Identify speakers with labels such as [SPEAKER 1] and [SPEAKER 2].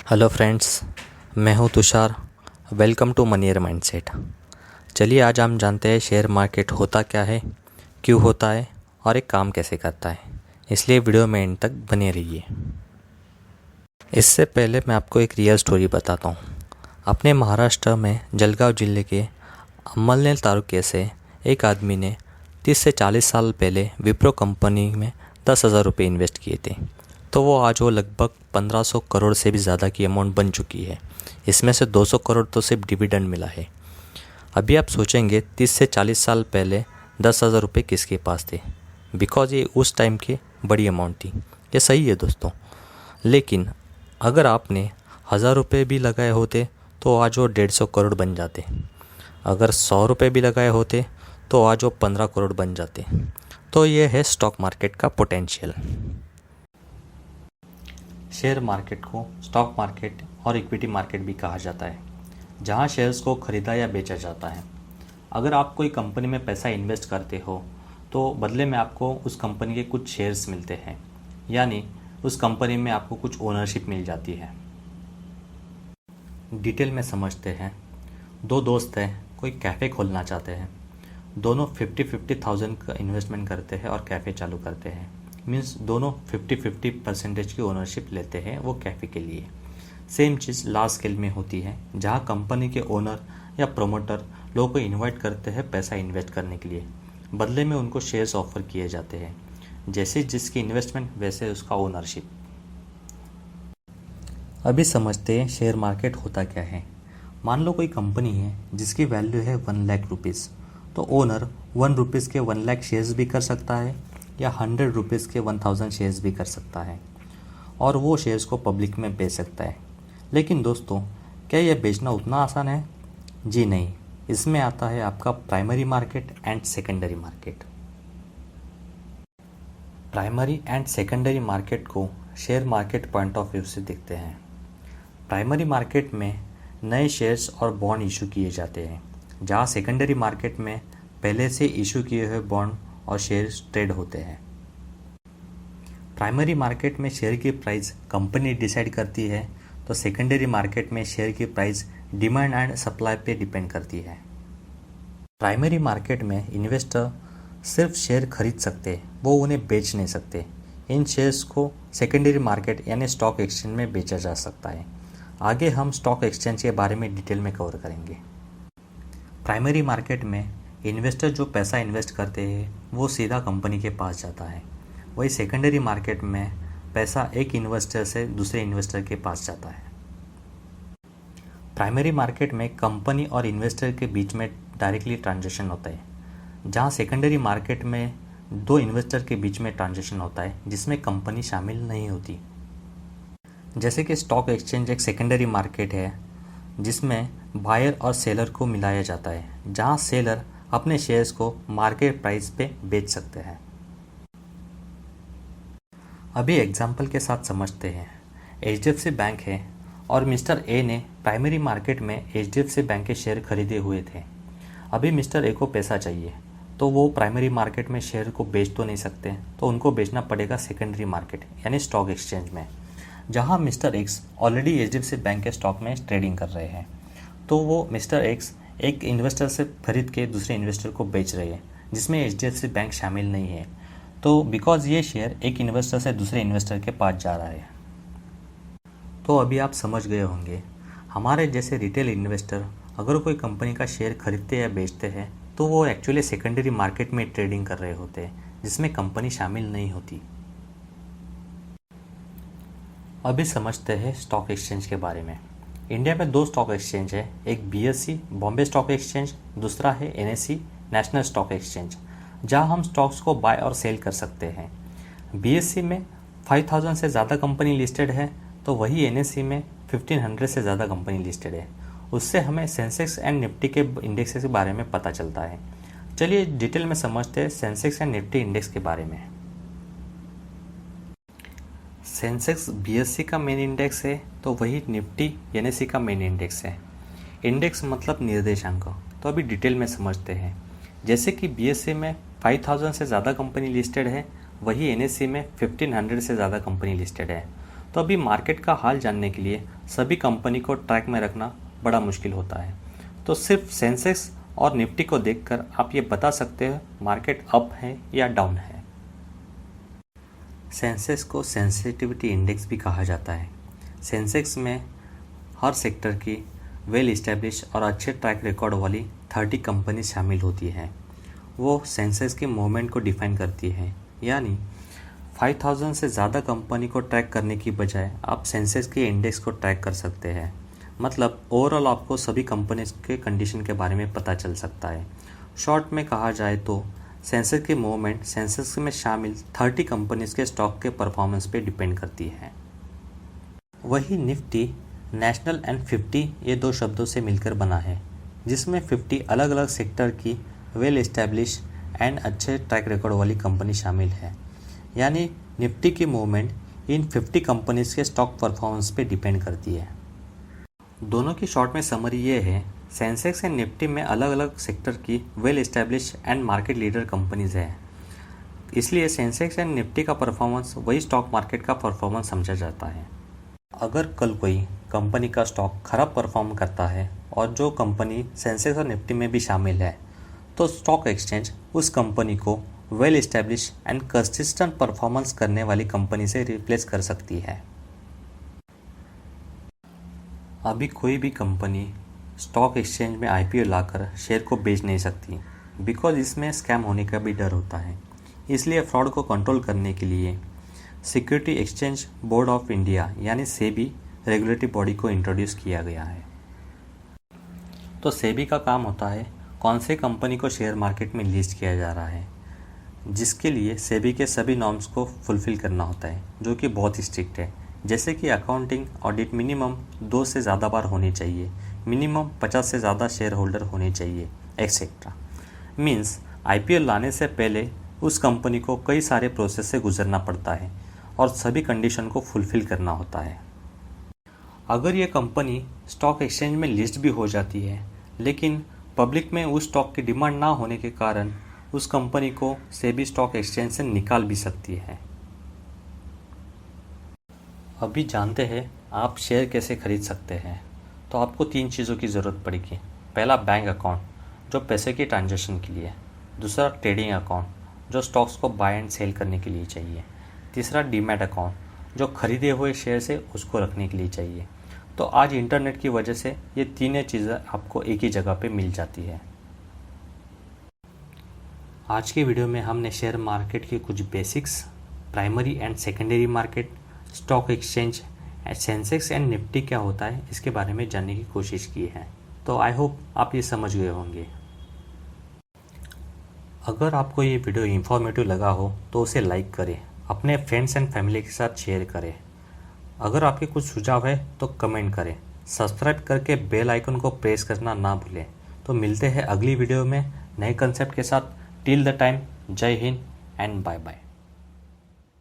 [SPEAKER 1] Hello friends, मैं हूं Tushar. Welcome to Maniyar mindset. चलिए आज हम जानते हैं शेयर मार्केट होता क्या है, क्यों होता है और एक काम कैसे करता है। इसलिए वीडियो में एंड तक बने रहिए। इससे पहले मैं आपको एक रियल स्टोरी बताता हूं। अपने महाराष्ट्र में जलगांव जिले के अमलनेर तालुके से एक आदमी ने 30 से 40 साल पहले विप्रो कंपनी में 10,000 रुपये इन्वेस्ट किए थे। तो वो लगभग 1500 करोड़ से भी ज़्यादा की अमाउंट बन चुकी है। इसमें से 200 करोड़ तो सिर्फ डिविडेंड मिला है। अभी आप सोचेंगे 30 से 40 साल पहले 10,000 रुपये किसके पास थे, बिकॉज ये उस टाइम की बड़ी अमाउंट थी। ये सही है दोस्तों, लेकिन अगर आपने 1000 रुपये भी लगाए होते तो आज वो 150 करोड़ बन जाते। अगर 100 रुपये भी लगाए होते तो आज वो 15 करोड़ बन जाते। तो ये है स्टॉक मार्केट का पोटेंशियल। शेयर मार्केट को स्टॉक मार्केट और इक्विटी मार्केट भी कहा जाता है, जहां शेयर्स को खरीदा या बेचा जाता है। अगर आप कोई कंपनी में पैसा इन्वेस्ट करते हो तो बदले में आपको उस कंपनी के कुछ शेयर्स मिलते हैं, यानी उस कंपनी में आपको कुछ ओनरशिप मिल जाती है। डिटेल में समझते हैं। दो दोस्त हैं, कोई कैफ़े खोलना चाहते हैं। दोनों 50,000 का इन्वेस्टमेंट करते हैं और कैफ़े चालू करते हैं। मीन्स दोनों 50% की ओनरशिप लेते हैं वो कैफ़े के लिए। सेम चीज़ लार्ज स्केल में होती है, जहाँ कंपनी के ओनर या प्रोमोटर लोगों को इनवाइट करते हैं पैसा इन्वेस्ट करने के लिए। बदले में उनको शेयर्स ऑफर किए जाते हैं, जैसे जिसकी इन्वेस्टमेंट वैसे उसका ओनरशिप। अभी समझते हैं शेयर मार्केट होता क्या है। मान लो कोई कंपनी है जिसकी वैल्यू है 1 लाख रुपीज़, तो ओनर 1 रुपीज़ के 1 लाख शेयर्स भी कर सकता है या 100 रुपीज़ के 1000 शेयर्स भी कर सकता है, और वो शेयर्स को पब्लिक में बेच सकता है। लेकिन दोस्तों, क्या यह बेचना उतना आसान है? जी नहीं। इसमें आता है आपका primary market and secondary market. Primary and secondary market को share market point of view से देखते हैं। प्राइमरी मार्केट में नए शेयर्स और बॉन्ड इशू किए जाते हैं, जहाँ सेकेंडरी मार्केट में पहले से इशू किए हुए बॉन्ड और शेयर्स ट्रेड होते हैं। प्राइमरी मार्केट में शेयर की प्राइस कंपनी डिसाइड करती है, तो सेकेंडरी मार्केट में शेयर की प्राइस डिमांड एंड सप्लाई पे डिपेंड करती है। प्राइमरी मार्केट में इन्वेस्टर सिर्फ शेयर खरीद सकते, वो उन्हें बेच नहीं सकते। इन शेयर्स को सेकेंडरी मार्केट यानी स्टॉक एक्सचेंज में बेचा जा सकता है। आगे हम स्टॉक एक्सचेंज के बारे में डिटेल में कवर करेंगे। प्राइमरी मार्केट में इन्वेस्टर जो पैसा इन्वेस्ट करते हैं वो सीधा कंपनी के पास जाता है। वही सेकेंडरी मार्केट में पैसा एक इन्वेस्टर से दूसरे इन्वेस्टर के पास जाता है। प्राइमरी मार्केट में कंपनी और इन्वेस्टर के बीच में डायरेक्टली ट्रांजैक्शन होता है, जहां सेकेंडरी मार्केट में दो इन्वेस्टर के बीच में ट्रांजैक्शन होता है जिसमें कंपनी शामिल नहीं होती। जैसे कि स्टॉक एक्सचेंज एक सेकेंडरी मार्केट है जिसमें बायर और सेलर को मिलाया जाता है, जहां सेलर अपने शेयर्स को मार्केट प्राइस पे बेच सकते हैं। अभी एग्जाम्पल के साथ समझते हैं। HDFC बैंक है और मिस्टर ए ने प्राइमरी मार्केट में HDFC बैंक के शेयर खरीदे हुए थे। अभी मिस्टर ए को पैसा चाहिए, तो वो प्राइमरी मार्केट में शेयर को बेच तो नहीं सकते, तो उनको बेचना पड़ेगा सेकेंडरी मार्केट यानी स्टॉक एक्सचेंज में, जहां mister x already HDFC bank के स्टॉक में ट्रेडिंग कर रहे हैं। तो वो मिस्टर एक्स एक इन्वेस्टर से खरीद के दूसरे इन्वेस्टर को बेच रहे हैं, जिसमें HDFC बैंक शामिल नहीं है। तो बिकॉज ये शेयर एक इन्वेस्टर से दूसरे इन्वेस्टर के पास जा रहा है। तो अभी आप समझ गए होंगे, हमारे जैसे रिटेल इन्वेस्टर अगर कोई कंपनी का शेयर खरीदते या बेचते हैं तो वो एक्चुअली सेकेंडरी मार्केट में ट्रेडिंग कर रहे होते हैं, जिसमें कंपनी शामिल नहीं होती। अभी समझते हैं स्टॉक एक्सचेंज के बारे में। इंडिया में 2 स्टॉक एक्सचेंज है, एक BSE बॉम्बे स्टॉक एक्सचेंज, दूसरा है NSE नेशनल स्टॉक एक्सचेंज, जहां हम स्टॉक्स को बाय और सेल कर सकते हैं। BSE में 5000 से ज़्यादा कंपनी लिस्टेड है, तो वही NSE में 1500 से ज़्यादा कंपनी लिस्टेड है। उससे हमें सेंसेक्स एंड निफ्टी के इंडेक्स के बारे में पता चलता है। चलिए डिटेल में समझते हैं सेंसेक्स एंड निफ्टी इंडेक्स के बारे में। सेंसेक्स BSE का मेन इंडेक्स है, तो वही निफ्टी NSE का मेन इंडेक्स है। इंडेक्स मतलब निर्देशांक। तो अभी डिटेल में समझते हैं। जैसे कि BSE में 5000 से ज़्यादा कंपनी लिस्टेड है, वही NSE में 1500 से ज़्यादा कंपनी लिस्टेड है। तो अभी मार्केट का हाल जानने के लिए सभी कंपनी को ट्रैक में रखना बड़ा मुश्किल होता है। तो सिर्फ सेंसेक्स और निफ्टी को देखकर आप ये बता सकते हैं मार्केट अप है या डाउन है। सेंसेक्स को सेंसिटिविटी इंडेक्स भी कहा जाता है। सेंसेक्स में हर सेक्टर की वेल इस्टेब्लिश और अच्छे ट्रैक रिकॉर्ड वाली 30 कंपनी शामिल होती हैं। वो सेंसेक्स के मूवमेंट को डिफाइन करती है, यानी 5000 से ज़्यादा कंपनी को ट्रैक करने की बजाय आप सेंसेक्स के इंडेक्स को ट्रैक कर सकते हैं। मतलब ओवरऑल आपको सभी कंपनीज के कंडीशन के बारे में पता चल सकता है। शॉर्ट में कहा जाए तो सेंसेक्स की मूवमेंट सेंसेक्स में शामिल 30 कंपनीज के स्टॉक के परफॉर्मेंस पे डिपेंड करती है। वही निफ्टी नेशनल एंड 50 ये दो शब्दों से मिलकर बना है, जिसमें 50 अलग अलग सेक्टर की वेल एस्टैब्लिश एंड अच्छे ट्रैक रिकॉर्ड वाली कंपनी शामिल है। यानी निफ्टी की मूवमेंट इन 50 कंपनीज के स्टॉक परफॉर्मेंस पे डिपेंड करती है। दोनों की शॉर्ट में समरी ये है, सेंसेक्स एंड निफ्टी में अलग अलग सेक्टर की well establish and market leader companies है। इसलिए सेंसेक्स एंड निफ्टी का परफॉर्मेंस वही स्टॉक मार्केट का परफॉर्मेंस समझा जाता है। अगर कल कोई कंपनी का स्टॉक खराब परफॉर्म करता है और जो कंपनी सेंसेक्स और निफ्टी में भी शामिल है, तो स्टॉक एक्सचेंज उस कंपनी को well establish and consistent performance करने वाली कंपनी से रिप्लेस कर सकती है। अभी कोई भी कंपनी स्टॉक एक्सचेंज में आईपीओ लाकर शेयर को बेच नहीं सकती, बिकॉज इसमें स्कैम होने का भी डर होता है। इसलिए फ्रॉड को कंट्रोल करने के लिए security exchange board of India यानी सेबी रेगुलेटरी बॉडी को इंट्रोड्यूस किया गया है। तो सेबी का काम होता है कौन से कंपनी को शेयर मार्केट में लिस्ट किया जा रहा है, जिसके लिए सेबी के सभी नॉर्म्स को फुलफिल करना होता है, जो कि बहुत ही स्ट्रिक्ट है। जैसे कि अकाउंटिंग ऑडिट मिनिमम 2 से ज़्यादा बार होनी चाहिए, मिनिमम 50 से ज़्यादा शेयर होल्डर होने चाहिए, एक्सेट्रा। मीन्स आईपीओ लाने से पहले उस कंपनी को कई सारे प्रोसेस से गुजरना पड़ता है और सभी कंडीशन को फुलफिल करना होता है। अगर ये कंपनी स्टॉक एक्सचेंज में लिस्ट भी हो जाती है, लेकिन पब्लिक में उस स्टॉक की डिमांड ना होने के कारण उस कंपनी को सेबी स्टॉक एक्सचेंज से निकाल भी सकती है। अभी जानते हैं आप शेयर कैसे खरीद सकते हैं। तो आपको 3 चीज़ों की ज़रूरत पड़ेगी। पहला बैंक अकाउंट जो पैसे की ट्रांजैक्शन के लिए, दूसरा ट्रेडिंग अकाउंट जो स्टॉक्स को बाय एंड सेल करने के लिए चाहिए, तीसरा डीमैट अकाउंट जो खरीदे हुए शेयर से उसको रखने के लिए चाहिए। तो आज इंटरनेट की वजह से ये तीनों चीज़ें आपको एक ही जगह पे मिल जाती है। आज की वीडियो में हमने शेयर मार्केट की कुछ basics, primary and secondary market, stock exchange, Sensex and Nifty क्या होता है, इसके बारे में जानने की कोशिश की है। तो आई होप आप ये समझ गए होंगे। अगर आपको ये वीडियो इन्फॉर्मेटिव लगा हो तो उसे लाइक करें, अपने फ्रेंड्स एंड फैमिली के साथ शेयर करें। अगर आपके कुछ सुझाव है तो कमेंट करें। सब्सक्राइब करके बेल आइकन को प्रेस करना ना भूलें। तो मिलते हैं अगली वीडियो में नए कंसेप्ट के साथ। टिल द टाइम, जय हिंद एंड बाय बाय।